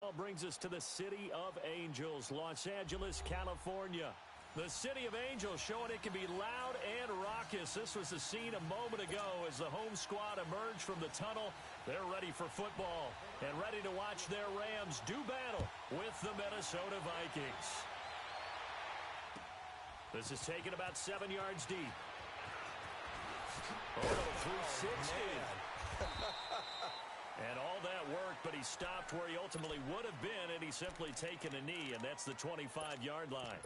ball brings us to the City of Angels, Los Angeles, California. The City of Angels showing it can be loud and raucous. This was the scene a moment ago as the home squad emerged from the tunnel. They're ready for football and ready to watch their Rams do battle with the Minnesota Vikings. This is taken about 7 yards deep. Oh, 360. And all that work, but he stopped where he ultimately would have been, and he's simply taken a knee, and that's the 25-yard line.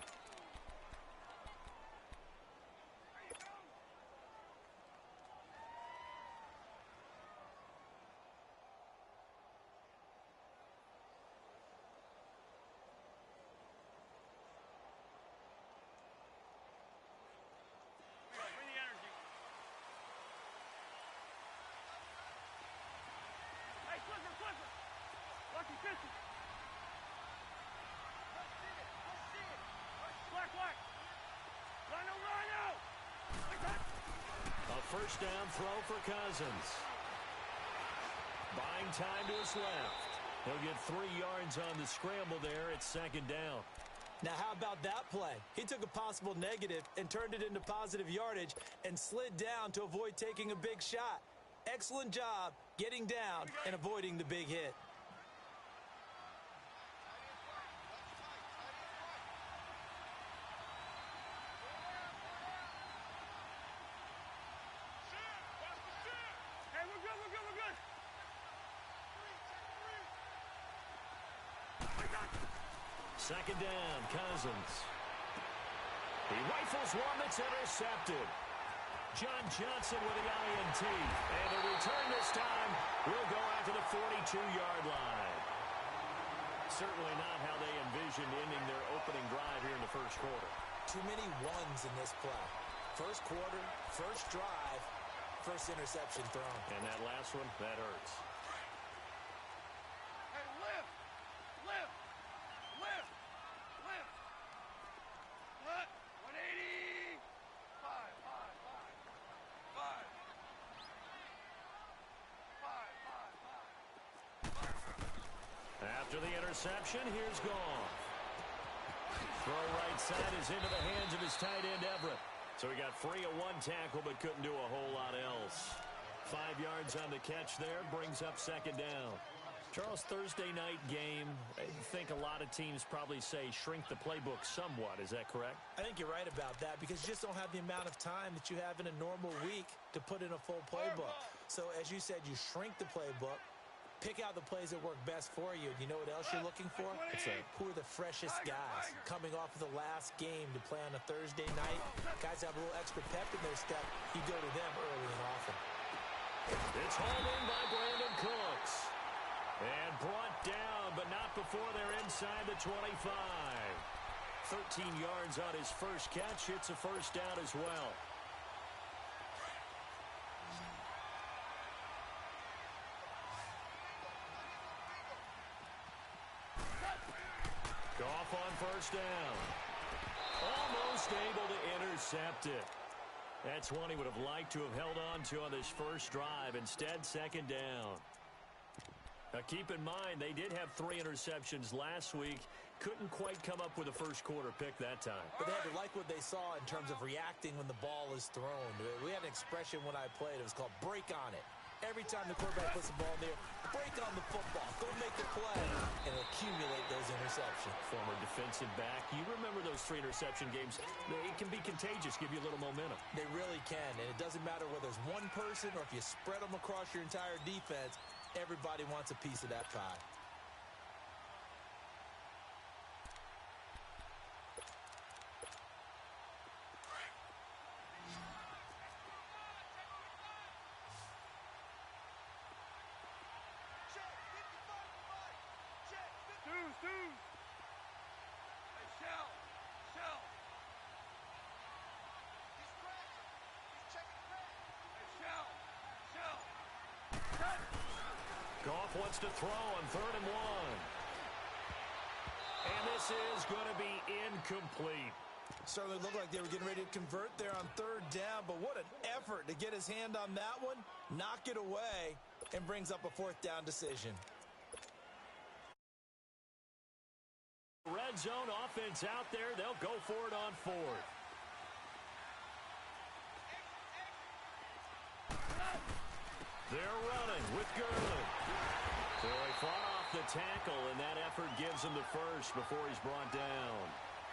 A first down throw for Cousins. Buying time to his left. He'll get 3 yards on the scramble there. It's second down. Now, how about that play? He took a possible negative and turned it into positive yardage and slid down to avoid taking a big shot. Excellent job getting down and avoiding the big hit. Second down, Cousins. He rifles one that's intercepted. John Johnson with the INT. And the return this time will go out to the 42-yard line. Certainly not how they envisioned ending their opening drive here in the first quarter. Too many ones in this play. First quarter, first drive, first interception thrown. And that last one, that hurts. After the interception, here's Goff. Throw right side is into the hands of his tight end, Everett. So he got free of one tackle but couldn't do a whole lot else. 5 yards on the catch there, brings up second down. Charles, Thursday night game, I think a lot of teams probably say shrink the playbook somewhat. Is that correct? I think you're right about that because you just don't have the amount of time that you have in a normal week to put in a full playbook. So as you said, you shrink the playbook. Pick out the plays that work best for you. You know what else you're looking for? Who are the freshest guys coming off of the last game to play on a Thursday night? Guys have a little extra pep in their step. You go to them early and often. It's hauled in by Brandon Cooks. And brought down, but not before they're inside the 25. 13 yards on his first catch. It's a first down as well. Goff on first down. Almost able to intercept it. That's one he would have liked to have held on to on this first drive. Instead, second down. Now, keep in mind, they did have 3 interceptions last week. Couldn't quite come up with a first quarter pick that time. But they had to like what they saw in terms of reacting when the ball is thrown. We had an expression when I played. It was called break on it. Every time the quarterback puts the ball in there, break on the football. Go make the play and accumulate those interceptions. Former defensive back. You remember those 3 interception games. It can be contagious, give you a little momentum. They really can, and it doesn't matter whether it's one person or if you spread them across your entire defense. Everybody wants a piece of that pie. Goff wants to throw on 3rd and 1. And this is going to be incomplete. Certainly looked like they were getting ready to convert there on 3rd down, but what an effort to get his hand on that one, knock it away, and brings up a 4th down decision. shotgun zone offense out there. They'll go for it on fourth. They're running with Gurley. So he fought off the tackle, and that effort gives him the first before he's brought down.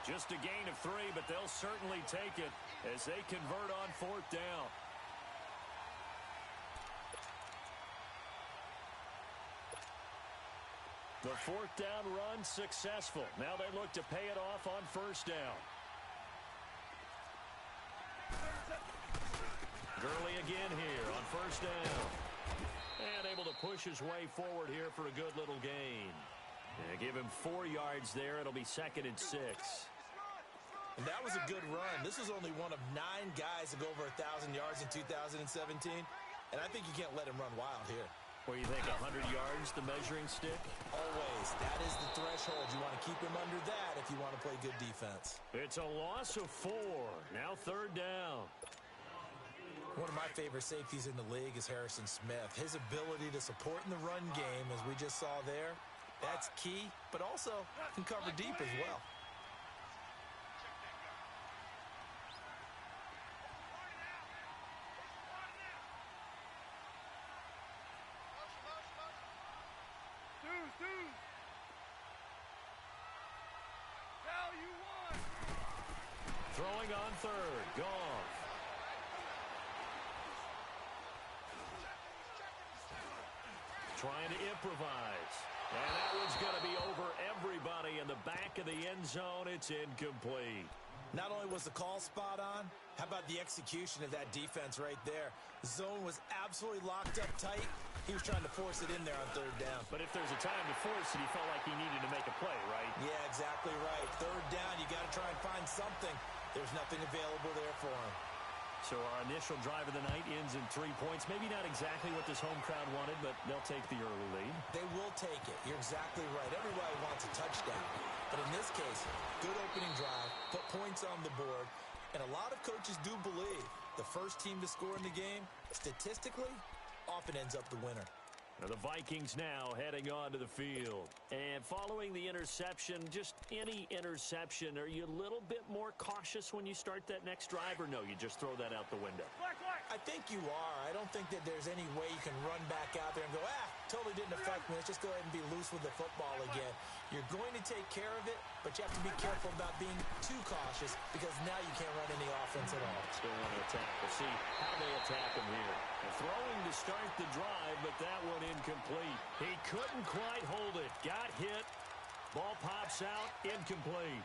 Just a gain of 3, but they'll certainly take it as they convert on fourth down. The fourth down run successful. Now they look to pay it off on first down. Gurley again here on first down. And able to push his way forward here for a good little gain. Give him 4 yards there. It'll be 2nd and 6. And that was a good run. This was only one of 9 guys to go over 1,000 yards in 2017. And I think you can't let him run wild here. What do you think, 100 yards, the measuring stick? Always. That is the threshold. You want to keep him under that if you want to play good defense. It's a loss of 4. Now 3rd down. One of my favorite safeties in the league is Harrison Smith. His ability to support in the run game, as we just saw there, that's key, but also can cover deep as well. Throwing on 3rd. Goff. Trying to improvise. And that one's going to be over everybody in the back of the end zone. It's incomplete. Not only was the call spot on, how about the execution of that defense right there? The zone was absolutely locked up tight. He was trying to force it in there on 3rd down. But if there's a time to force it, he felt like he needed to make a play, right? Yeah, exactly right. 3rd down, you got to try and find something. There's nothing available there for him. So our initial drive of the night ends in 3 points. Maybe not exactly what this home crowd wanted, but they'll take the early lead. They will take it. You're exactly right. Everybody wants a touchdown. But in this case, good opening drive, put points on the board, and a lot of coaches do believe the first team to score in the game, statistically, often ends up the winner. Now the Vikings now heading onto the field. And following the interception, just any interception, are you a little bit more cautious when you start that next drive, or no, you just throw that out the window? I think you are. I don't think that there's any way you can run back out there and go, totally didn't affect me. Let's just go ahead and be loose with the football again. You're going to take care of it, but you have to be careful about being too cautious because now you can't run any offense at all. Still want to attack. We'll see how they attack him here. And throwing to start the drive, but that one incomplete. He couldn't quite hold it. Got hit. Ball pops out. Incomplete.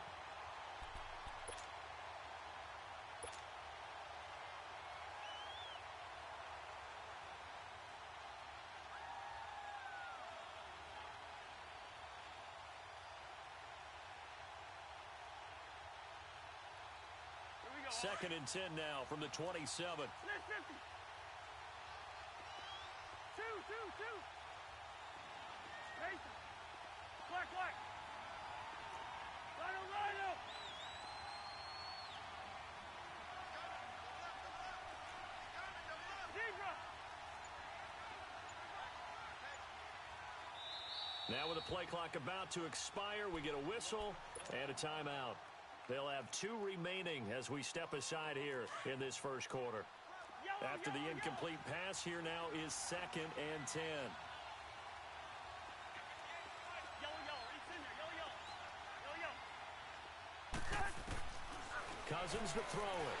Second and 10 now from the 27. Now with the play clock about to expire, we get a whistle and a timeout. They'll have 2 remaining as we step aside here in this first quarter. After the incomplete pass, here now is 2nd and 10. Cousins to throw it.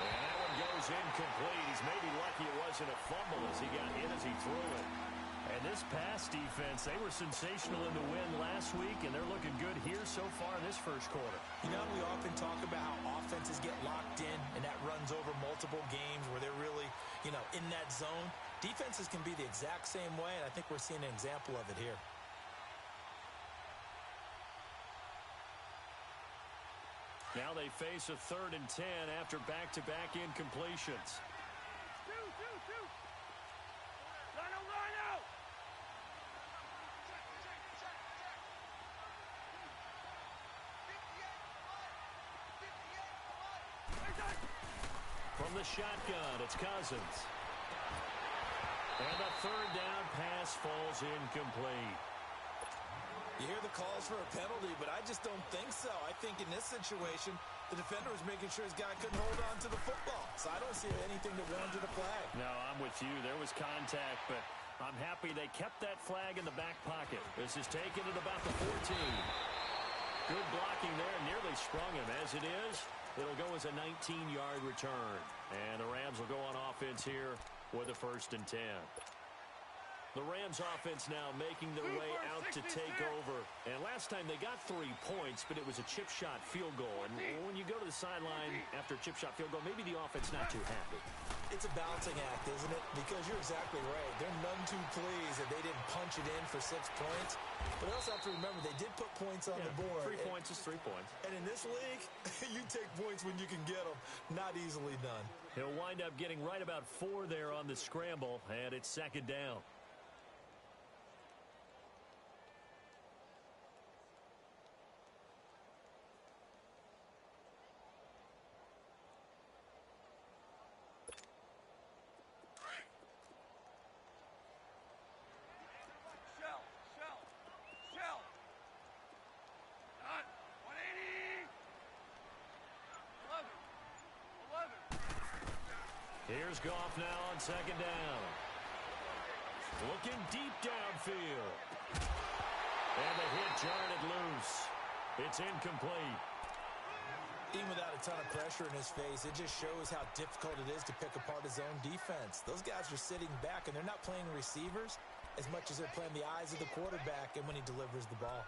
And that one goes incomplete. He's maybe lucky it wasn't a fumble as he got hit as he threw it. And this pass defense, they were sensational in the win last week, and they're looking good here so far in this first quarter. You know, we often talk about how offenses get locked in, and that runs over multiple games where they're really, in that zone. Defenses can be the exact same way, and I think we're seeing an example of it here. Now they face a 3rd and 10 after back-to-back incompletions. From the shotgun, it's Cousins. And the 3rd down pass falls incomplete. You hear the calls for a penalty, but I just don't think so. I think in this situation, the defender was making sure his guy couldn't hold on to the football. So I don't see anything that warranted a flag. No, I'm with you. There was contact, but I'm happy they kept that flag in the back pocket. This is taken at about the 14. Good blocking there, nearly sprung him. As it is, it'll go as a 19-yard return. And the Rams will go on offense here with a 1st and 10. The Rams offense now making their way out to take over. And last time they got 3 points, but it was a chip shot field goal. And when you go to the sideline after a chip shot field goal, maybe the offense not too happy. It's a balancing act, isn't it? Because you're exactly right. They're none too pleased that they didn't punch it in for 6 points. But I also have to remember they did put points on the board. 3 points is 3 points. And in this league, you take points when you can get them. Not easily done. He'll wind up getting right about 4 there on the scramble, and it's 2nd down. Here's Goff now on 2nd down. Looking deep downfield. And the hit jarred it loose. It's incomplete. Even without a ton of pressure in his face, it just shows how difficult it is to pick apart his own defense. Those guys are sitting back, and they're not playing receivers as much as they're playing the eyes of the quarterback and when he delivers the ball.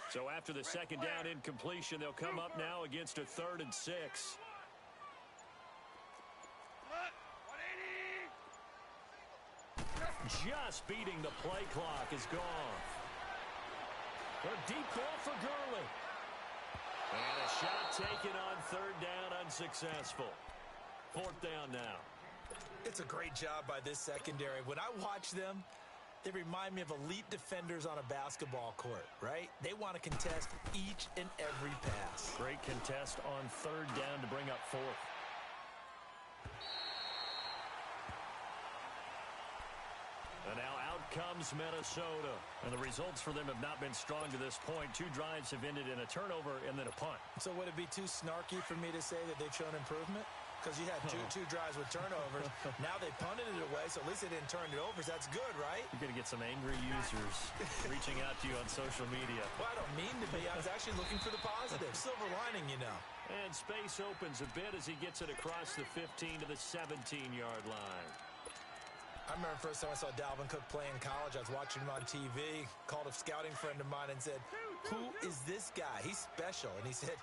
So after the 2nd down incompletion, they'll come up now against a 3rd and 6. Just beating the play clock is gone. A deep ball for Gurley. And a shot taken on 3rd down, unsuccessful. 4th down now. It's a great job by this secondary. When I watch them, they remind me of elite defenders on a basketball court, right? They want to contest each and every pass. Great contest on 3rd down to bring up 4th. And now out comes Minnesota. And the results for them have not been strong to this point. 2 drives have ended in a turnover and then a punt. So would it be too snarky for me to say that they've shown improvement? Because you had two drives with turnovers. Now they punted it away, so at least they didn't turn it over. So that's good, right? You're going to get some angry users reaching out to you on social media. Well, I don't mean to be. I was actually looking for the positive. Silver lining, you know. And space opens a bit as he gets it across the 15 to the 17-yard line. I remember the first time I saw Dalvin Cook play in college. I was watching him on TV, called a scouting friend of mine and said, "Who is this guy? He's special." And he said,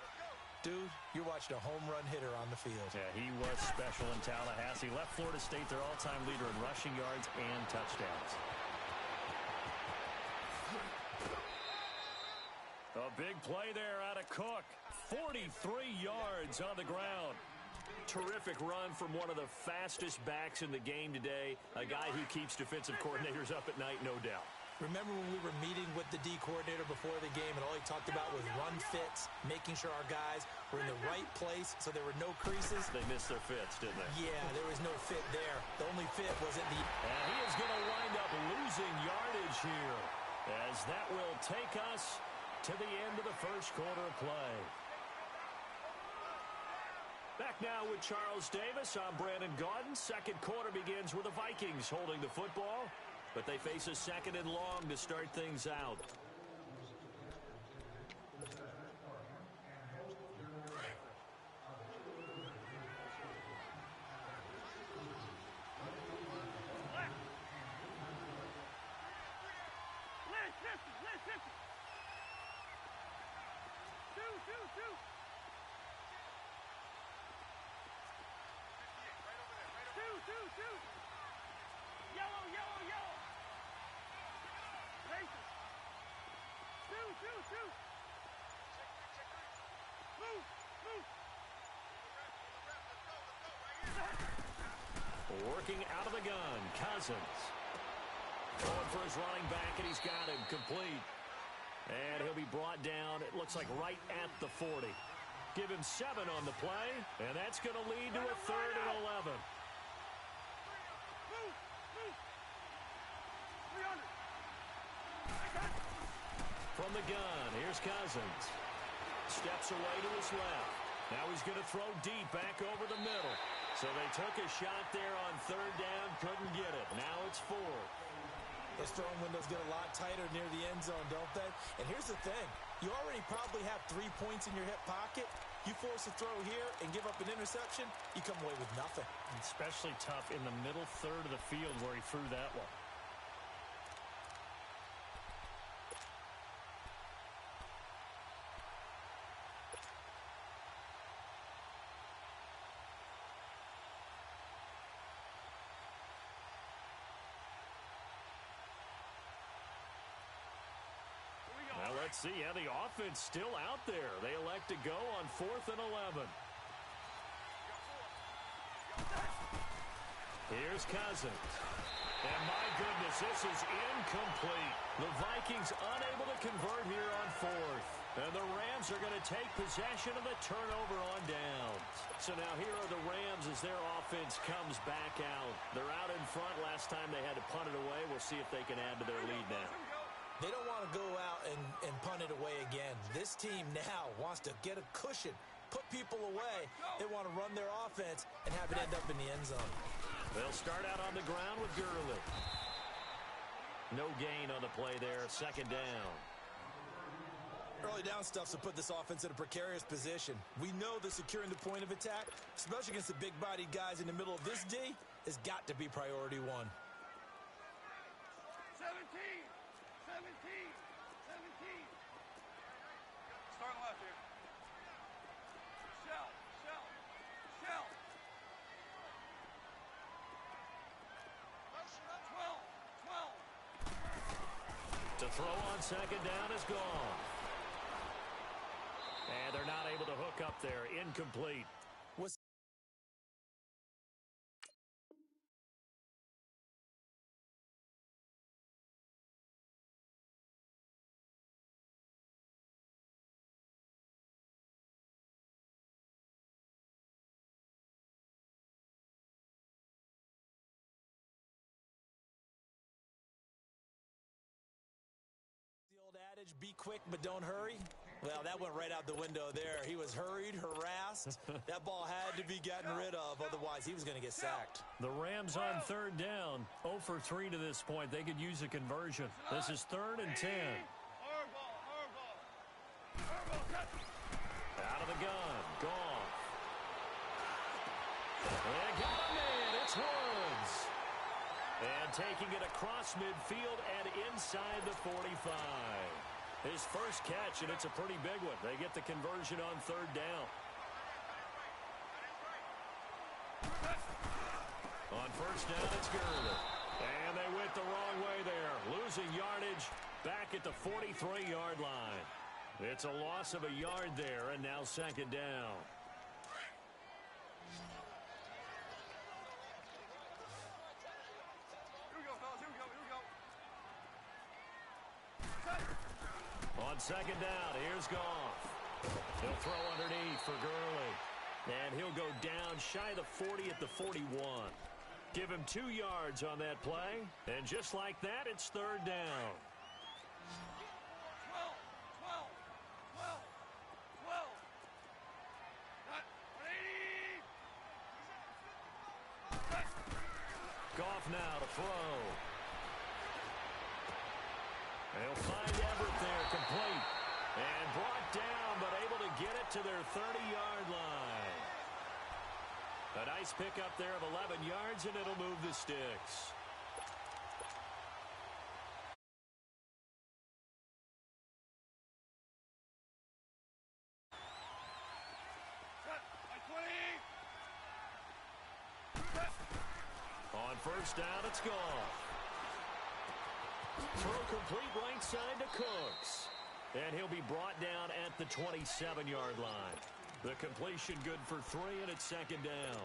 "Dude, you're watching a home run hitter on the field." Yeah, he was special in Tallahassee. Left Florida State their all-time leader in rushing yards and touchdowns. A big play there out of Cook. 43 yards on the ground. Terrific run from one of the fastest backs in the game today. A guy who keeps defensive coordinators up at night, no doubt. Remember when we were meeting with the D coordinator before the game and all he talked about was run fits, making sure our guys were in the right place so there were no creases? They missed their fits, didn't they? Yeah, there was no fit there. The only fit was at the... And he is going to wind up losing yardage here as that will take us to the end of the first quarter of play. Back now with Charles Davis. I'm Brandon Gaudin. Second quarter begins with the Vikings holding the football, but they face a 2nd and long to start things out. Working out of the gun, Cousins. Going for his running back, and he's got him complete. And he'll be brought down, it looks like right at the 40. Give him 7 on the play, and that's going to lead to a 3rd and 11. From the gun, here's Cousins. Steps away to his left. Now he's going to throw deep back over the middle. So they took a shot there on 3rd down, couldn't get it. Now it's 4th. Those throwing windows get a lot tighter near the end zone, don't they? And here's the thing. You already probably have 3 points in your hip pocket. You force a throw here and give up an interception, you come away with nothing. Especially tough in the middle third of the field where he threw that one. Now let's see how the offense still out there. They elect to go on 4th and 11. Here's Cousins. And my goodness, this is incomplete. The Vikings unable to convert here on 4th. And the Rams are going to take possession of the turnover on downs. So now here are the Rams as their offense comes back out. They're out in front. Last time they had to punt it away. We'll see if they can add to their lead now. They don't want to go out and punt it away again. This team now wants to get a cushion, put people away. They want to run their offense and have it end up in the end zone. They'll start out on the ground with Gurley. No gain on the play there, 2nd down. Early down stuffs will put this offense in a precarious position. We know that securing the point of attack, especially against the big-bodied guys in the middle of this D, has got to be priority 1. 17. Start left here. Shell. To throw on 2nd down is gone. And they're not able to hook up there. Incomplete. Adage, be quick but don't hurry. Well, that went right out the window there. He was hurried, harassed. That ball had to be gotten rid of, otherwise he was going to get sacked. The Rams on 3rd down, 0 for 3 to this point. They could use a conversion. This is 3rd and 10. Out of the gun, gone. They got a man, it's Woods. And taking it across midfield and inside the 45. His first catch, and it's a pretty big one. They get the conversion on 3rd down. On 1st down, it's Gurley. And they went the wrong way there. Losing yardage back at the 43-yard line. It's a loss of a yard there, and now 2nd down. On 2nd down, here's Goff. He'll throw underneath for Gurley. And he'll go down shy of the 40 at the 41. Give him 2 yards on that play. And just like that, it's 3rd down. 12. Goff now to throw. They'll find Everett there, complete. And brought down, but able to get it to their 30-yard line. A nice pickup there of 11 yards, and it'll move the sticks. On 1st down, it's Goff. Throw complete right side to Cooks. And he'll be brought down at the 27-yard line. The completion good for 3, and it's 2nd down.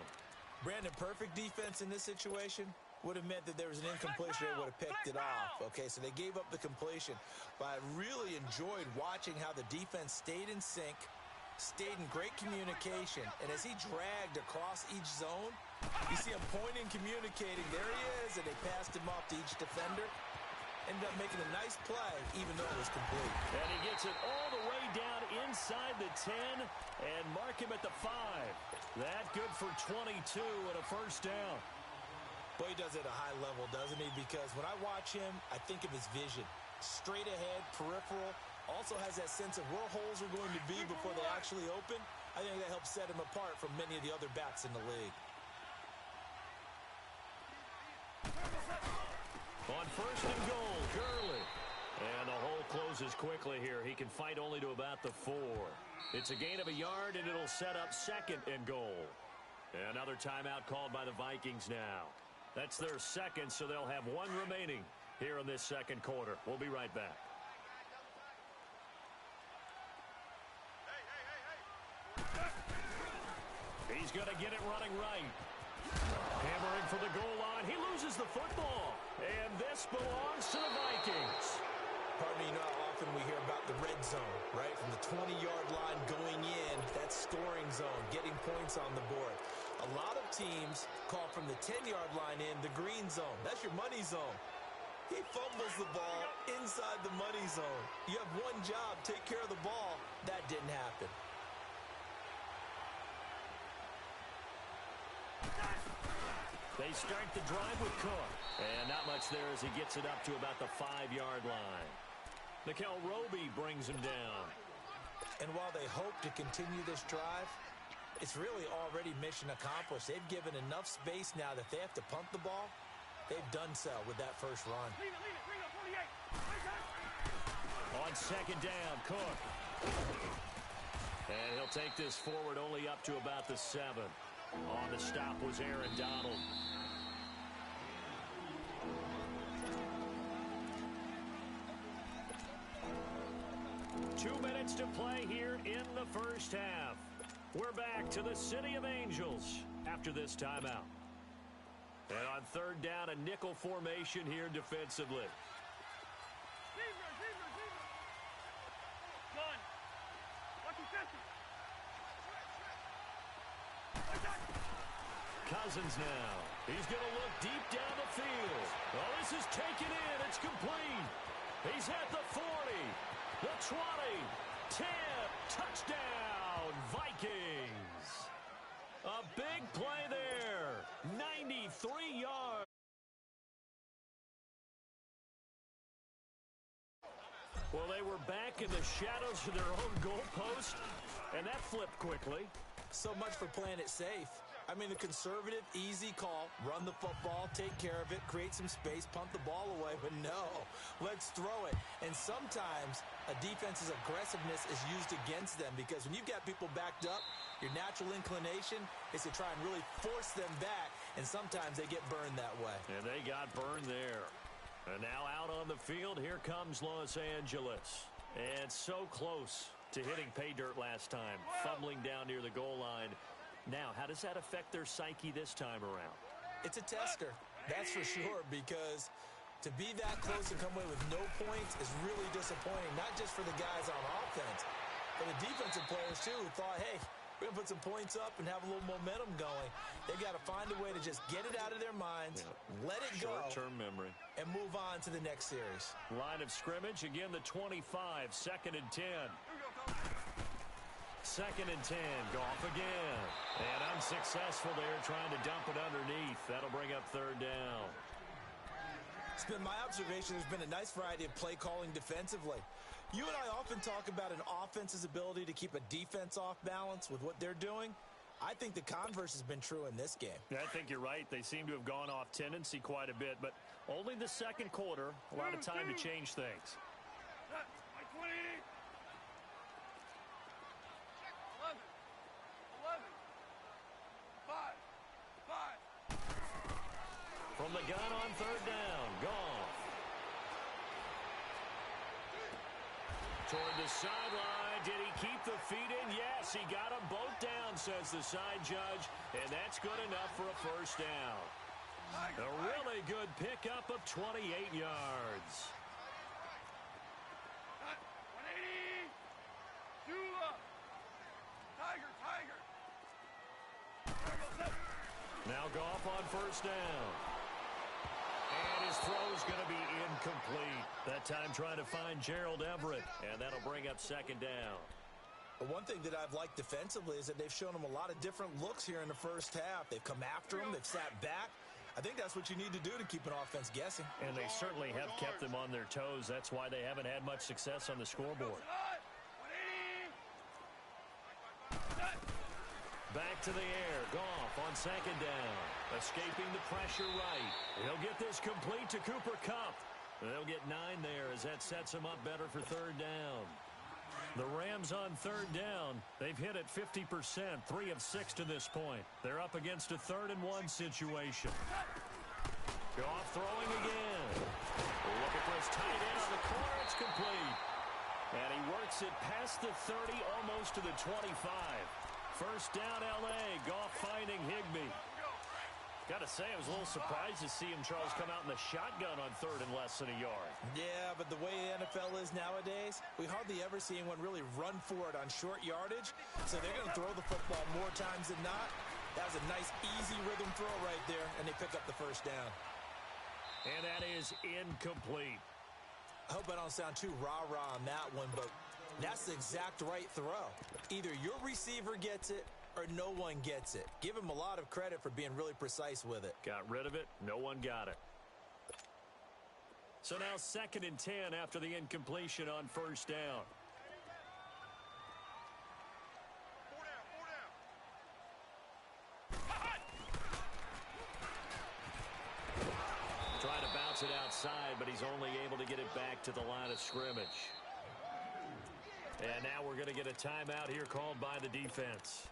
Brandon, perfect defense in this situation would have meant that there was an incompletion. They would have picked it off. Okay, so they gave up the completion. But I really enjoyed watching how the defense stayed in sync, stayed in great communication. And as he dragged across each zone, you see him pointing, communicating. There he is, and they passed him off to each defender. Ended up making a nice play, even though it was complete. And he gets it all the way down inside the 10 and mark him at the 5. That good for 22 and a first down. Boy, he does it at a high level, doesn't he? Because when I watch him, I think of his vision. Straight ahead, peripheral. Also has that sense of where holes are going to be before they actually open. I think that helps set him apart from many of the other backs in the league. On first and goal, Gurley. And the hole closes quickly here. He can fight only to about the 4. It's a gain of a yard, and it'll set up second and goal. Another timeout called by the Vikings now. That's their second, so they'll have one remaining here in this second quarter. We'll be right back. He's going to get it running right. Hammering for the goal line. He loses the football. And this belongs to the Vikings. Pardon me, you know how often we hear about the red zone, right? From the 20-yard line going in, that scoring zone, getting points on the board. A lot of teams call from the 10-yard line in the green zone. That's your money zone. He fumbles the ball inside the money zone. You have one job, take care of the ball. That didn't happen. They start the drive with Cook. And not much there as he gets it up to about the 5-yard line. Nickel Roby brings him down. And while they hope to continue this drive, it's really already mission accomplished. They've given enough space now that they have to punt the ball. They've done so with that first run. On second down, Cook. And he'll take this forward only up to about the 7. On the stop was Aaron Donald. Two minutes to play here in the first half. We're back to the City of Angels after this timeout. And on third down, a nickel formation here defensively. Cousins now. He's going to look deep down the field. Oh, this is taken in. It's complete. He's at the 40, the 20, 10. Touchdown, Vikings. A big play there. 93 yards. Well, they were back in the shadows of their own goalpost, and that flipped quickly. So much for playing it safe. I mean, the conservative, easy call, run the football, take care of it, create some space, punt the ball away. But no, let's throw it. And sometimes a defense's aggressiveness is used against them because when you've got people backed up, your natural inclination is to try and really force them back, and sometimes they get burned that way. And they got burned there. And now out on the field, here comes Los Angeles. And so close to hitting pay dirt last time, fumbling down near the goal line. Now, how does that affect their psyche this time around? It's a tester, that's for sure, because to be that close and come away with no points is really disappointing, not just for the guys on offense, but the defensive players, too, who thought, hey, we're going to put some points up and have a little momentum going. They've got to find a way to just get it out of their minds, let it go, short-term memory, and move on to the next series. Line of scrimmage, again the 25, second and 10. Second and 10, Goff again. And unsuccessful there, trying to dump it underneath. That'll bring up third down. It's been my observation there's been a nice variety of play calling defensively. You and I often talk about an offense's ability to keep a defense off balance with what they're doing. I think the converse has been true in this game. Yeah, I think you're right. They seem to have gone off tendency quite a bit, but only the second quarter, a lot of time to change things. 20. 5. From the gun on third down, Goff. Toward the sideline, did he keep the feet in? Yes, he got them both down, says the side judge, and that's good enough for a first down. A really good pickup of 28 yards. 180. Jula. Tiger, tiger. Now Goff on first down. And his throw's going to be incomplete. That time trying to find Gerald Everett. And that'll bring up second down. But one thing that I've liked defensively is that they've shown him a lot of different looks here in the first half. They've come after him. They've sat back. I think that's what you need to do to keep an offense guessing. And they certainly have kept them on their toes. That's why they haven't had much success on the scoreboard. Back to the air. Goff on second down. Escaping the pressure right. He'll get this complete to Cooper Kupp. They'll get 9 there as that sets him up better for third down. The Rams on third down. They've hit it 50%, 3 of 6 to this point. They're up against a 3rd-and-1 situation. Goff throwing again. Looking for his tight end on the corner. It's complete. And he works it past the 30, almost to the 25. First down, L.A. Goff finding Higbee. Got to say, I was a little surprised to see him, Charles, come out in the shotgun on 3rd and less than a yard. Yeah, but the way the NFL is nowadays, we hardly ever see anyone really run for it on short yardage. So they're going to throw the football more times than not. That was a nice, easy rhythm throw right there, and they pick up the first down. And that is incomplete. I hope I don't sound too rah-rah on that one, but that's the exact right throw. Either your receiver gets it or no one gets it. Give him a lot of credit for being really precise with it. Got rid of it. No one got it. So now 2nd and 10 after the incompletion on first down. Trying to bounce it outside, but he's only able to get it back to the line of scrimmage. And now we're going to get a timeout here called by the defense,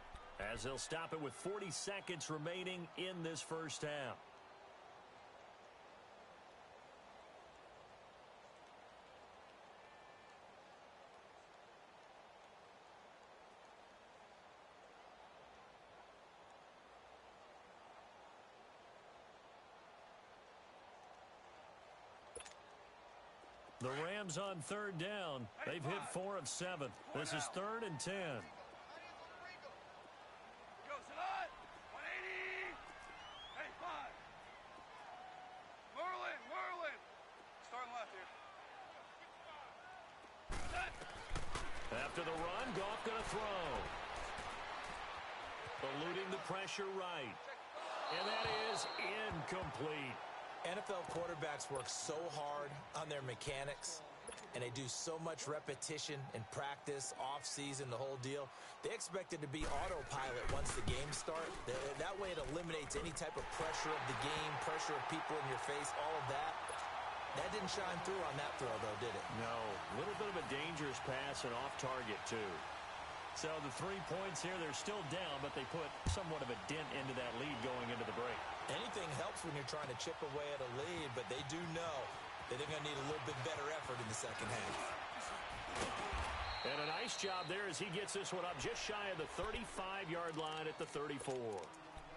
as they'll stop it with 40 seconds remaining in this first half. The Rams on third down. They've hit 4 of 7. This is 3rd and 10. After the run, Goff going to throw. Eluding the pressure right. And that is incomplete. NFL quarterbacks work so hard on their mechanics, and they do so much repetition in practice, off-season, the whole deal. They expect it to be autopilot once the game starts. That way it eliminates any type of pressure of the game, pressure of people in your face, all of that. That didn't shine through on that throw, though, did it? No. A little bit of a dangerous pass and off target, too. So the 3 points here, they're still down, but they put somewhat of a dent into that lead going into the break. Anything helps when you're trying to chip away at a lead, but they do know that they're going to need a little bit better effort in the second half. And a nice job there as he gets this one up just shy of the 35-yard line at the 34.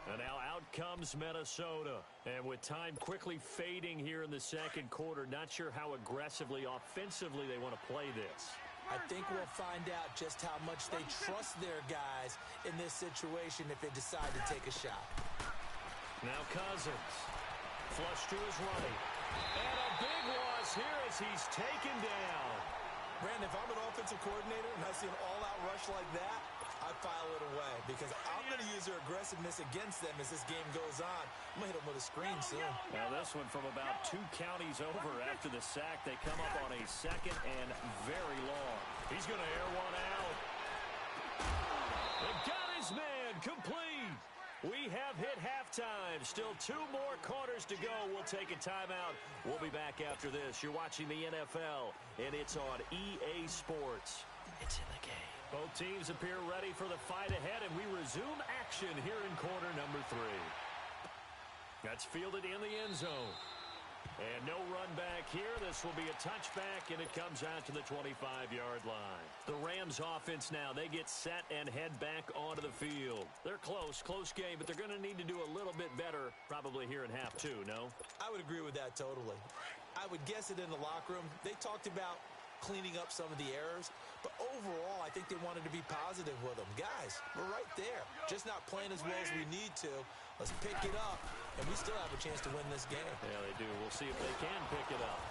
And now out comes Minnesota. And with time quickly fading here in the second quarter, not sure how aggressively, offensively they want to play this. I think we'll find out just how much they trust their guys in this situation if they decide to take a shot. Now Cousins. Flush to his right. And a big loss here as he's taken down. Brandon, if I'm an offensive coordinator and I see an all-out rush like that, I file it away because I'm going to use their aggressiveness against them as this game goes on. I'm going to hit them with a screen soon. Now this one from about 2 counties over after the sack. They come up on a 2nd and very long. He's going to air one out. They got his man complete. We have hit halftime. Still 2 more quarters to go. We'll take a timeout. We'll be back after this. You're watching the NFL, and it's on EA Sports. It's in the game. Both teams appear ready for the fight ahead, and we resume action here in quarter number 3. That's fielded in the end zone. And no run back here. This will be a touchback, and it comes out to the 25-yard line. The Rams offense now, they get set and head back onto the field. They're close game, but they're going to need to do a little bit better probably here in half two, no? I would agree with that totally. I would guess it in the locker room. They talked about cleaning up some of the errors, but overall, I think they wanted to be positive with them. Guys, we're right there. Just not playing as well as we need to. Let's pick it up, and we still have a chance to win this game. Yeah, they do. We'll see if they can pick it up.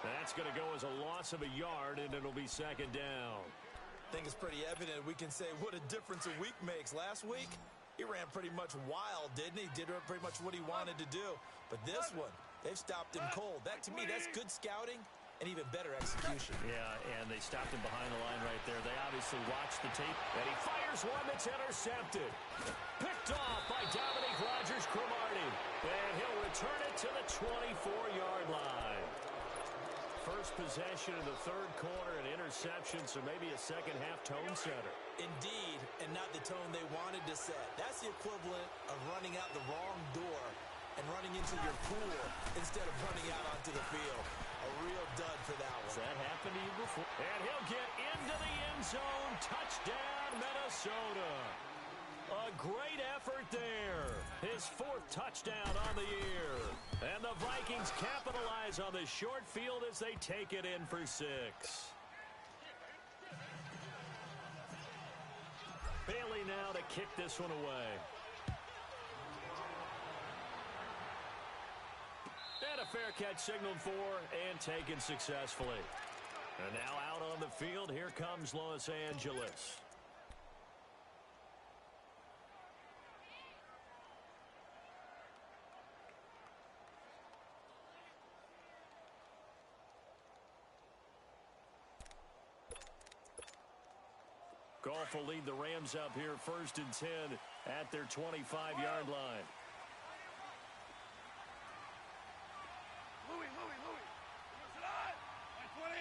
That's going to go as a loss of a yard, and it'll be second down. I think it's pretty evident we can say what a difference a week makes. Last week, he ran pretty much wild, didn't he? Did pretty much what he wanted to do. But this one, they've stopped him cold. That, to me, that's good scouting and even better execution. Yeah, and they stopped him behind the line right there. They obviously watched the tape, and he fires one that's intercepted. Picked off by Dominique Rodgers-Cromartie, and he'll return it to the 24-yard line. First possession of the third quarter, an interception, so maybe a second-half tone setter. Indeed, and not the tone they wanted to set. That's the equivalent of running out the wrong door and running into your pool instead of running out onto the field. A real dud for that one. Has that happened to you before? And he'll get into the end zone. Touchdown, Minnesota. A great effort there. His fourth touchdown on the year. And the Vikings capitalize on the short field as they take it in for 6. Bailey now to kick this one away. And a fair catch signaled for and taken successfully. And now out on the field, here comes Los Angeles. Goff will lead the Rams up here first and 10 at their 25-yard line. Louis. Listen on. 20.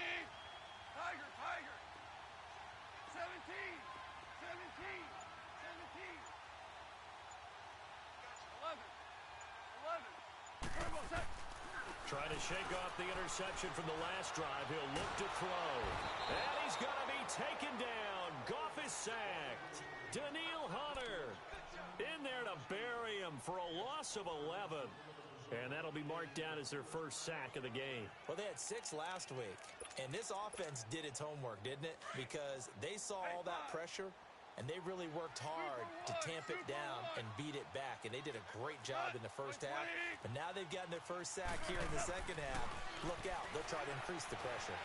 Tiger. 17. 11. Turbo set. Trying to shake off the interception from the last drive. He'll look to throw. And he's going to be taken down. Goff is sacked. Daniil Hunter in there to bury him for a loss of 11. And that'll be marked down as their first sack of the game. Well, they had 6 last week. And this offense did its homework, didn't it? Because they saw all that pressure, and they really worked hard to tamp it down and beat it back. And they did a great job in the first half. But now they've gotten their first sack here in the second half. Look out. They'll try to increase the pressure.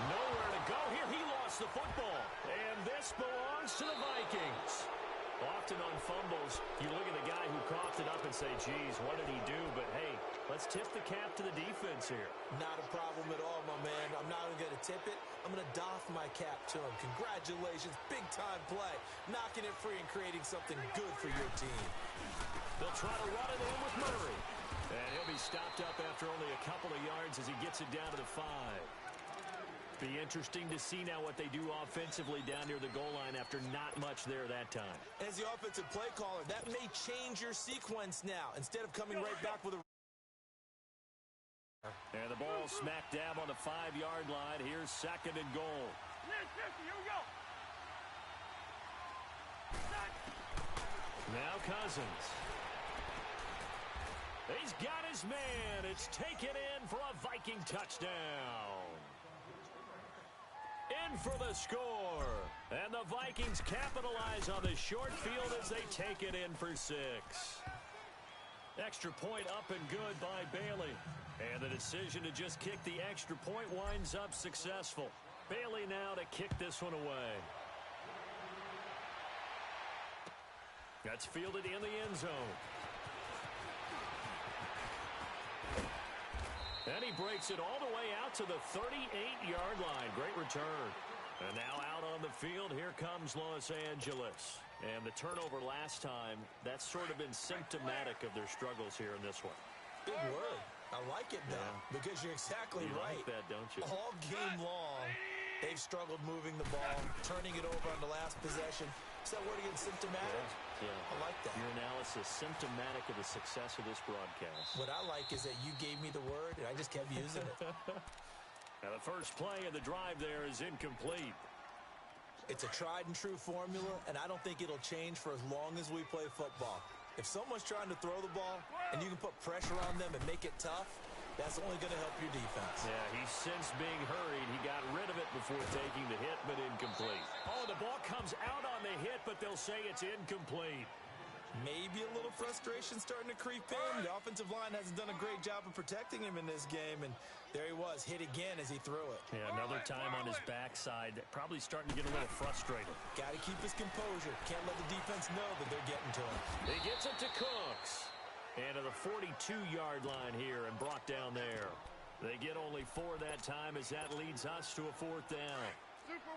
Nowhere to go here. He lost the football. And this belongs to the Vikings. Often on fumbles, you look at the guy who coughed it up and say, geez, what did he do? But, hey, let's tip the cap to the defense here. Not a problem at all, my man. I'm not even going to tip it. I'm going to doff my cap to him. Congratulations. Big-time play. Knocking it free and creating something good for your team. They'll try to run it in with Murray. And he'll be stopped up after only a couple of yards as he gets it down to the 5. Be interesting to see now what they do offensively down near the goal line after not much there that time. As the offensive play caller, that may change your sequence now. Instead of coming right back with a... And the ball smack dab on the 5-yard line. Here's second and goal. Here we go. Now Cousins. He's got his man. It's taken in for a Viking touchdown. In for the score. And the Vikings capitalize on the short field as they take it in for 6. Extra point up and good by Bailey. And the decision to just kick the extra point winds up successful. Bailey now to kick this one away. That's fielded in the end zone. And he breaks it all the way out to the 38-yard line. Great return. And now out on the field, here comes Los Angeles. And the turnover last time, that's sort of been symptomatic of their struggles here in this one. Big word. I like it, though, because you're exactly right. You like that, don't you? All game long, they've struggled moving the ball, turning it over on the last possession. Is that word again, symptomatic? Yeah. I like that. Your analysis, symptomatic of the success of this broadcast. What I like is that you gave me the word, and I just kept using it. Now the first play of the drive there is incomplete. It's a tried-and-true formula, and I don't think it'll change for as long as we play football. If someone's trying to throw the ball, and you can put pressure on them and make it tough, that's only going to help your defense. Yeah, he's since being hurried. He got rid of it before taking the hit, but incomplete. Oh, the ball comes out on the hit, but they'll say it's incomplete. Maybe a little frustration starting to creep in. The offensive line hasn't done a great job of protecting him in this game, and there he was, hit again as he threw it. Yeah, another time on his backside, probably starting to get a little frustrated. Got to keep his composure. Can't let the defense know that they're getting to him. He gets it to Cooks. And to the 42-yard line here and brought down there. They get only 4 that time as that leads us to a 4th down.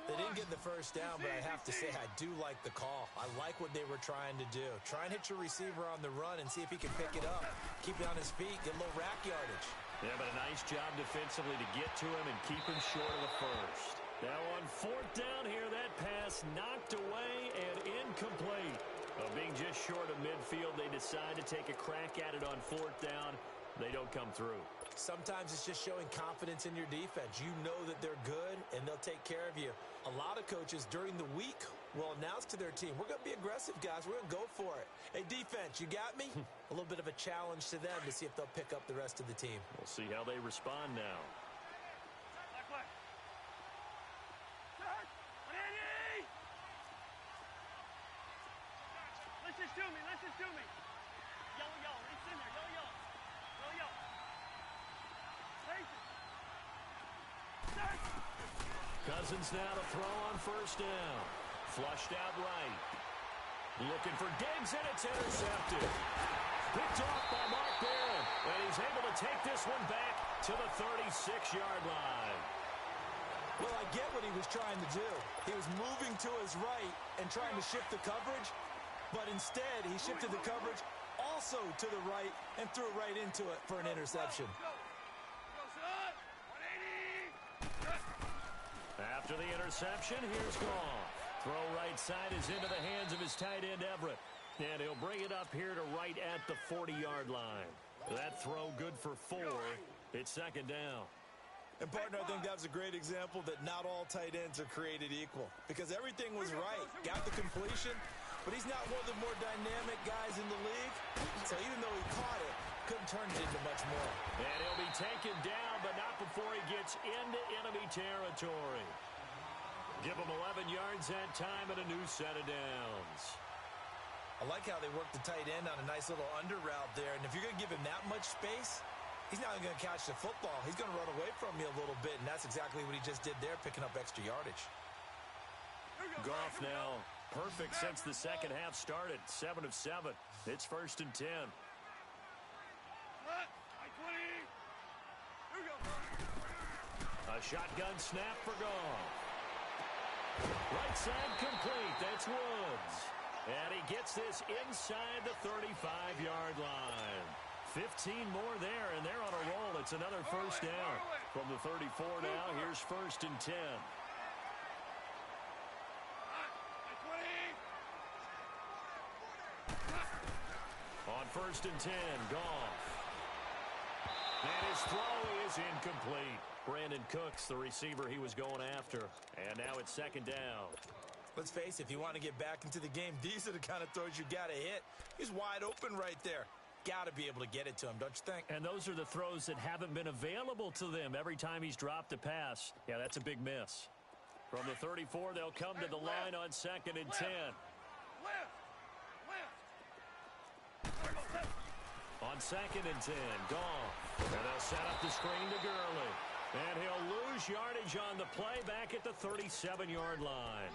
They didn't get the first down, but I have to say I do like the call. I like what they were trying to do. Try and hit your receiver on the run and see if he can pick it up. Keep it on his feet, get a little rack yardage. Yeah, but a nice job defensively to get to him and keep him short of the first. Now on 4th down here, that pass knocked away and incomplete. Well, being just short of midfield, they decide to take a crack at it on 4th down. They don't come through. Sometimes it's just showing confidence in your defense. You know that they're good, and they'll take care of you. A lot of coaches during the week will announce to their team, we're going to be aggressive, guys. We're going to go for it. Hey, defense, you got me? A little bit of a challenge to them to see if they'll pick up the rest of the team. We'll see how they respond now. Let's just do me. Yo, it's in there. Yo. Take it. Cousins now to throw on 1st down. Flushed out right. Looking for Diggs, and it's intercepted. Picked off by Mark Barron, and he's able to take this one back to the 36-yard line. Well, I get what he was trying to do. He was moving to his right and trying to shift the coverage, but instead he shifted the coverage also to the right and threw it right into it for an interception. After the interception, here's Goff. Throw right side is into the hands of his tight end, Everett. And he'll bring it up here to right at the 40-yard line. That throw good for 4. It's 2nd down. And, partner, I think that was a great example that not all tight ends are created equal. Because everything was right. Got the completion, but he's not one of the more dynamic guys in the league. So even though he caught it, couldn't turn it into much more. And he'll be taken down, but not before he gets into enemy territory. Give him 11 yards that time and a new set of downs. I like how they work the tight end on a nice little under route there. And if you're going to give him that much space, he's not going to catch the football. He's going to run away from you a little bit, and that's exactly what he just did there, picking up extra yardage. Goff now perfect since the second half started. 7 of 7. It's 1st and 10. A shotgun snap for Goff. Right side complete. That's Woods. And he gets this inside the 35-yard line. 15 more there, and they're on a roll. It's another 1st down. From the 34 now, here's 1st and 10. On 1st and 10, Goff. And his throw is incomplete. Brandon Cooks, the receiver he was going after. And now it's 2nd down. Let's face it, if you want to get back into the game, these are the kind of throws you got to hit. He's wide open right there. Got to be able to get it to him, don't you think? And those are the throws that haven't been available to them every time he's dropped a pass. Yeah, that's a big miss. From the 34, they'll come to the line on 2nd and 10. On 2nd and 10, Goff. And they'll set up the screen to Gurley. And he'll lose yardage on the play back at the 37-yard line.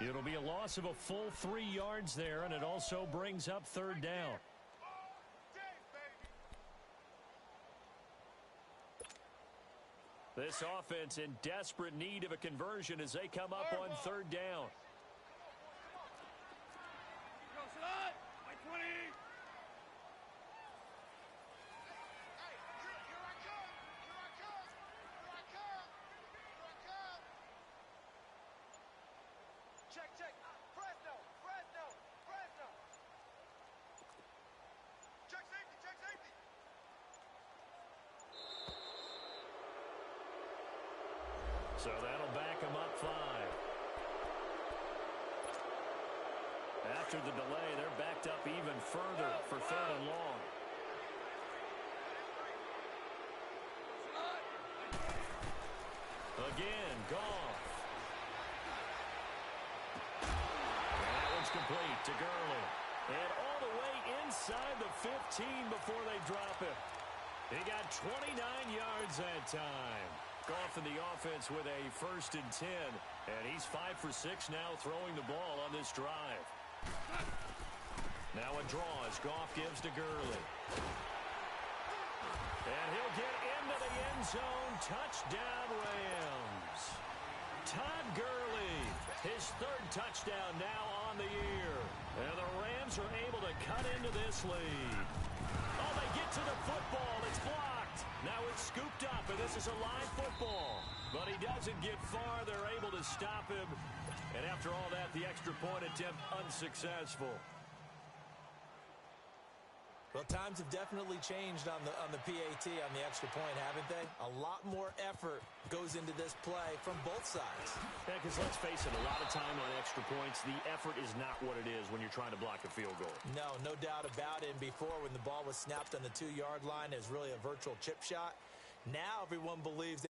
It'll be a loss of a full 3 yards there, and it also brings up 3rd down. This offense in desperate need of a conversion as they come up on 3rd down. So that'll back them up 5. After the delay, they're backed up even further for 3rd and long. Again, Goff. And that one's complete to Gurley. And all the way inside the 15 before they drop it. He got 29 yards that time. Goff in the offense with a 1st and 10. And he's 5 for 6 now throwing the ball on this drive. Now a draw as Goff gives to Gurley. And he'll get into the end zone. Touchdown, Rams. Todd Gurley, his 3rd touchdown now on the year. And the Rams are able to cut into this lead. Oh, they get to the football. It's blocked. Now it's scooped up, and this is a live football. But he doesn't get far. They're able to stop him. And after all that, the extra point attempt unsuccessful. Well, times have definitely changed on the PAT, on the extra point, haven't they? A lot more effort goes into this play from both sides. Yeah, because let's face it, a lot of time on extra points, the effort is not what it is when you're trying to block a field goal. No doubt about it. And before, when the ball was snapped on the 2-yard line, it was really a virtual chip shot. Now everyone believes they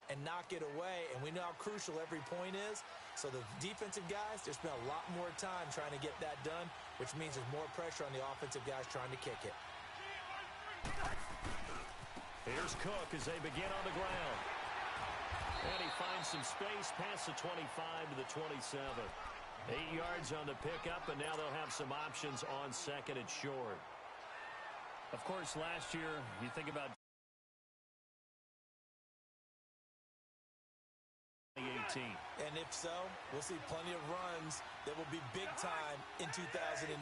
and knock it away, and we know how crucial every point is. So the defensive guys, they spend a lot more time trying to get that done, which means there's more pressure on the offensive guys trying to kick it. Here's Cook as they begin on the ground. And he finds some space past the 25 to the 27. 8 yards on the pickup, and now they'll have some options on 2nd and short. Of course, last year, you think about 2018. And if so, we'll see plenty of runs that will be big time in 2018.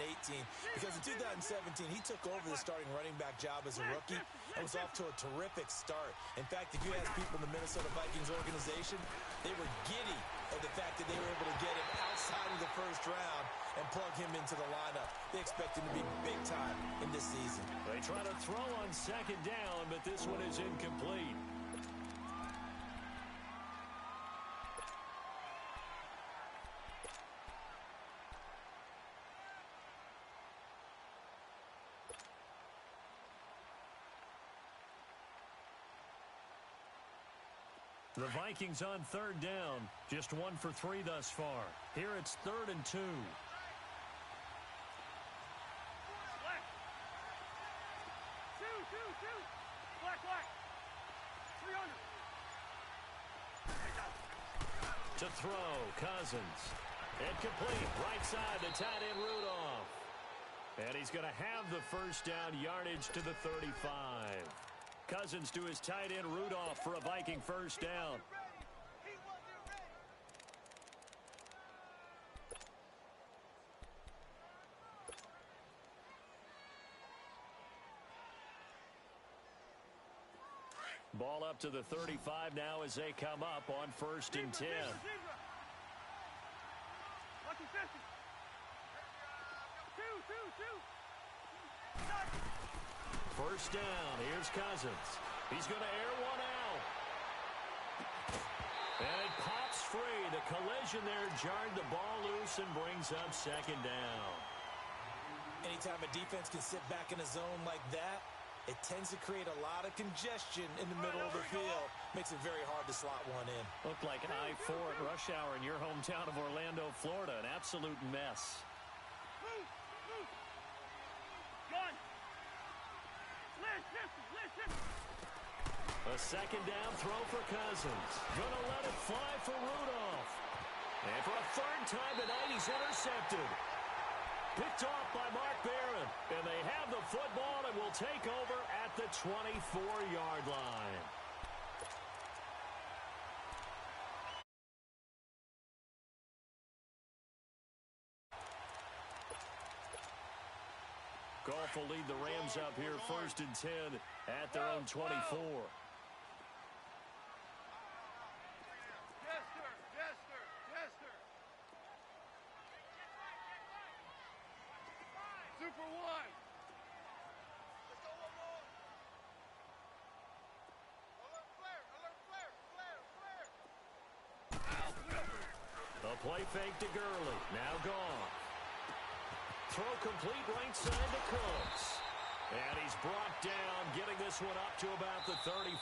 Because in 2017, he took over the starting running back job as a rookie and was off to a terrific start. In fact, if you ask people in the Minnesota Vikings organization, they were giddy of the fact that they were able to get him outside of the 1st round and plug him into the lineup. They expect him to be big time in this season. They try to throw on 2nd down, but this one is incomplete. The Vikings on 3rd down. Just 1 for 3 thus far. Here it's 3rd and 2. Black. Two. Black. 300. To throw, Cousins. Incomplete, right side, the tight end Rudolph. And he's going to have the 1st down, yardage to the 35. Cousins to his tight end Rudolph for a Viking 1st down. Ball up to the 35 now as they come up on 1st and 10. Lucky 50. Two. 1st down. Here's Cousins. He's going to air one out. And it pops free. The collision there jarred the ball loose and brings up 2nd down. Anytime a defense can sit back in a zone like that, it tends to create a lot of congestion in the middle of the field. Makes it very hard to slot one in. Looked like I-4 at rush hour in your hometown of Orlando, Florida. An absolute mess. Move. Gun. Listen. A 2nd down throw for Cousins. Gonna let it fly for Rudolph. And for a 3rd time tonight, he's intercepted. Picked off by Mark Barron. And they have the football and will take over at the 24-yard line. Goff will lead the Rams up here 1st and 10 at their own 24. Jester. Super 1. Let's go one more. Alert flare. A play fake to Gurley. Now gone. Throw complete right side to Cooks. And he's brought down, getting this one up to about the 35.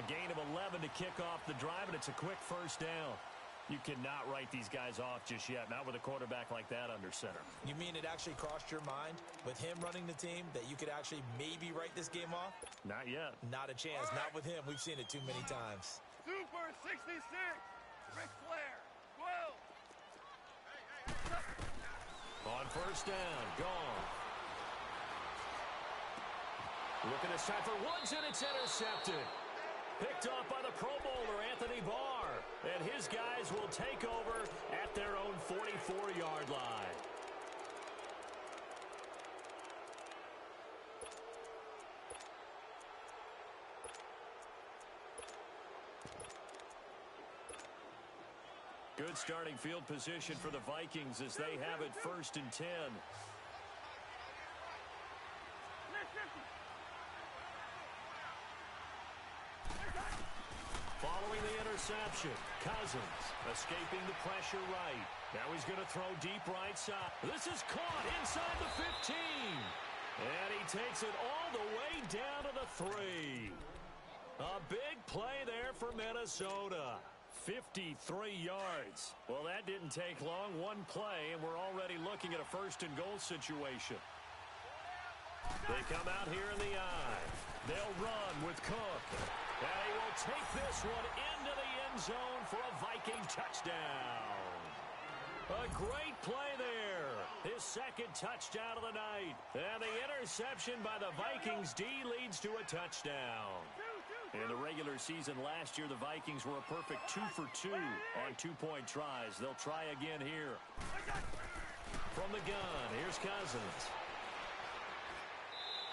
A gain of 11 to kick off the drive, and it's a quick first down. You cannot write these guys off just yet, not with a quarterback like that under center. You mean it actually crossed your mind with him running the team that you could actually maybe write this game off? Not yet. Not a chance. Not with him. We've seen it too many times. Super 66. Ric Flair. 12. On first down, gone. Looking this time for Woods, and it's intercepted. Picked off by the Pro Bowler, Anthony Barr. And his guys will take over at their own 44-yard line. Good starting field position for the Vikings as they have it 1st and 10. Following the interception, Cousins escaping the pressure right. Now he's going to throw deep right side. This is caught inside the 15. And he takes it all the way down to the 3. A big play there for Minnesota. 53 yards. Well, that didn't take long. One play, and we're already looking at a 1st and goal situation. They come out here in the eye. They'll run with Cook. And he will take this one into the end zone for a Viking touchdown. A great play there. His 2nd touchdown of the night. And the interception by the Vikings D leads to a touchdown. In the regular season last year, the Vikings were a perfect 2 for 2 on 2-point tries. They'll try again here. From the gun, here's Cousins.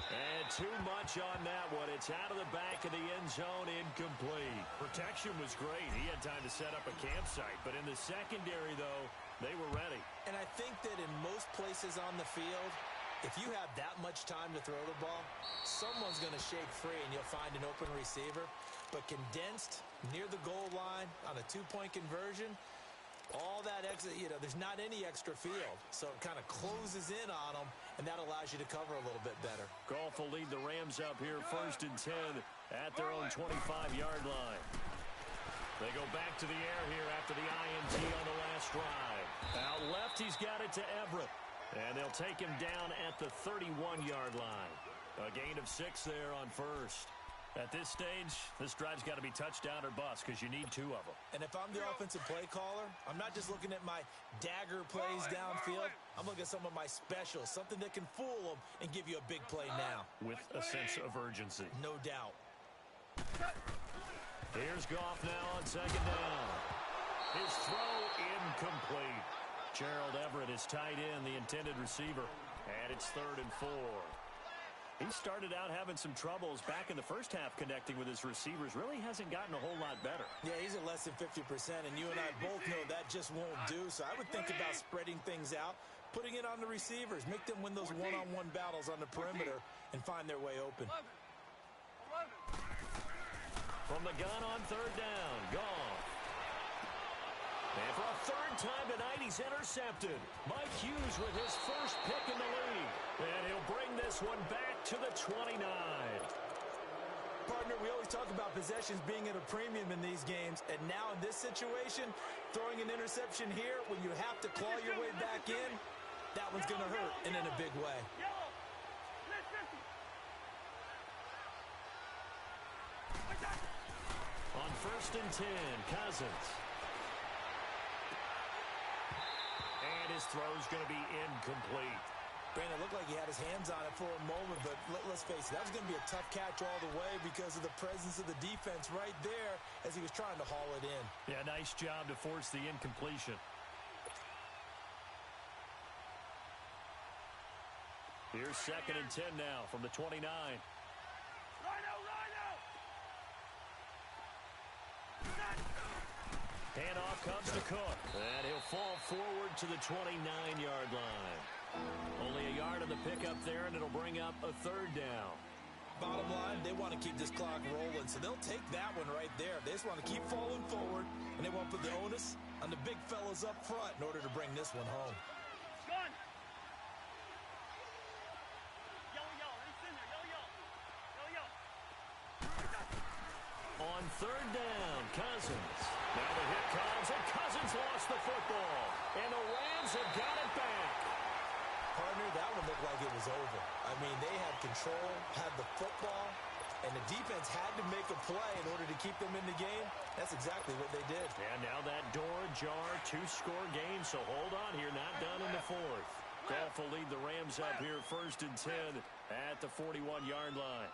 And too much on that one. It's out of the back of the end zone, incomplete. Protection was great. He had time to set up a campsite. But in the secondary, though, they were ready. And I think that in most places on the field, if you have that much time to throw the ball, someone's going to shake free and you'll find an open receiver. But condensed near the goal line on a 2-point conversion, all that extra, there's not any extra field. So it kind of closes in on them, and that allows you to cover a little bit better. Goff will lead the Rams up here 1st and 10 at their own 25-yard line. They go back to the air here after the INT on the last drive. Out left, he's got it to Everett. And they'll take him down at the 31-yard line. A gain of 6 there on 1st. At this stage, this drive's got to be touchdown or bust because you need 2 of them. And if I'm the offensive play caller, I'm not just looking at my dagger plays downfield. I'm looking at some of my specials, something that can fool them and give you a big play now. With a sense of urgency. No doubt. Here's Goff now on 2nd down. His throw incomplete. Gerald Everett is tied in, the intended receiver. And it's 3rd and 4. He started out having some troubles back in the first half connecting with his receivers. Really hasn't gotten a whole lot better. Yeah, he's at less than 50%, and you and I both know that just won't do. So I would think about spreading things out, putting it on the receivers, make them win those one-on-one battles on the perimeter and find their way open. 11. From the gun on 3rd down, gone. And for a 3rd time tonight, he's intercepted. Mike Hughes with his first pick in the league. And he'll bring this one back to the 29. Partner, we always talk about possessions being at a premium in these games. And now in this situation, throwing an interception here when you have to claw your way back in, that one's going to hurt, and in a big way. Yellow. On 1st and 10, Cousins. And his throw's going to be incomplete. Brandon, it looked like he had his hands on it for a moment, but let's face it, that was going to be a tough catch all the way because of the presence of the defense right there as he was trying to haul it in. Yeah, nice job to force the incompletion. Here's 2nd and 10 now from the 29. Rhino. Handoff comes to Cook. And he'll fall forward to the 29-yard line. Only a yard on the pickup there, and it'll bring up a 3rd down. Bottom line, they want to keep this clock rolling, so they'll take that one right there. They just want to keep falling forward, and they want to put the onus on the big fellas up front in order to bring this one home. Gun. Yellow. It's in there. Yellow. On third down, Cousins. Now the hit comes, and Cousins lost the football. And the Rams have got it back. Partner, that one looked like it was over. I mean, they had control, had the football, and the defense had to make a play in order to keep them in the game. That's exactly what they did. And now that door ajar, two-score game, so hold on here, not done in the fourth. Goff will lead the Rams up here 1st and 10 at the 41-yard line.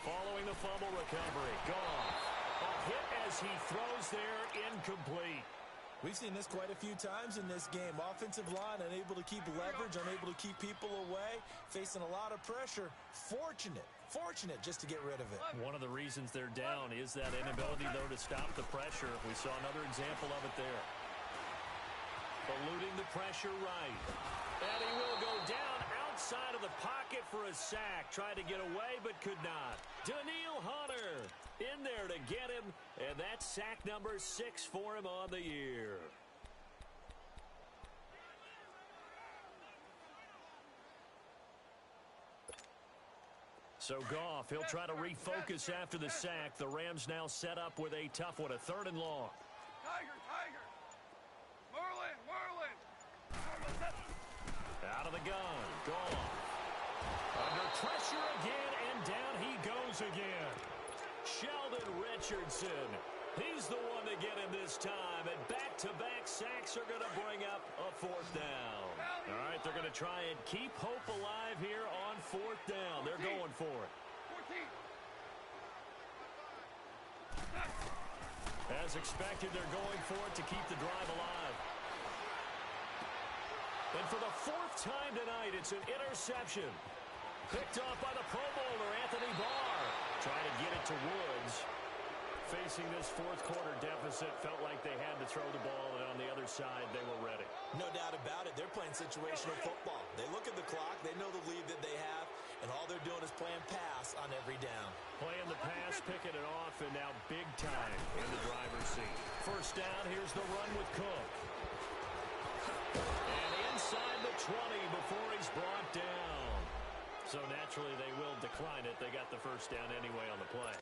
Following the fumble recovery, Goff. A hit as he throws there, incomplete. We've seen this quite a few times in this game. Offensive line unable to keep leverage, unable to keep people away, facing a lot of pressure. Fortunate just to get rid of it. One of the reasons they're down is that inability, though, to stop the pressure. We saw another example of it there. Eluding the pressure right. And he will go down outside of the pocket for a sack. Tried to get away, but could not. Daniil Hunter in there to get him, and that's sack number 6 for him on the year. So Goff, he'll try to refocus after the sack. The Rams now set up with a tough one, a 3rd and long. Tiger. Merlin. Out of the gun, Goff. Under pressure again, and down he goes again. Sheldon Richardson, he's the one to get him this time, and back-to-back sacks are going to bring up a 4th down. All right, they're going to try and keep hope alive here on 4th down. They're going for it. 14. As expected, they're going for it to keep the drive alive. And for the 4th time tonight, it's an interception. Picked off by the Pro Bowler, Anthony Barr. Trying to get it to Woods. Facing this 4th quarter deficit, felt like they had to throw the ball, and on the other side, they were ready. No doubt about it. They're playing situational football. They look at the clock. They know the lead that they have, and all they're doing is playing pass on every down. Playing the pass, picking it off, and now big time in the driver's seat. 1st down, here's the run with Cook. And inside the 20 before he's brought down. So naturally, they will decline it. They got the 1st down anyway on the play.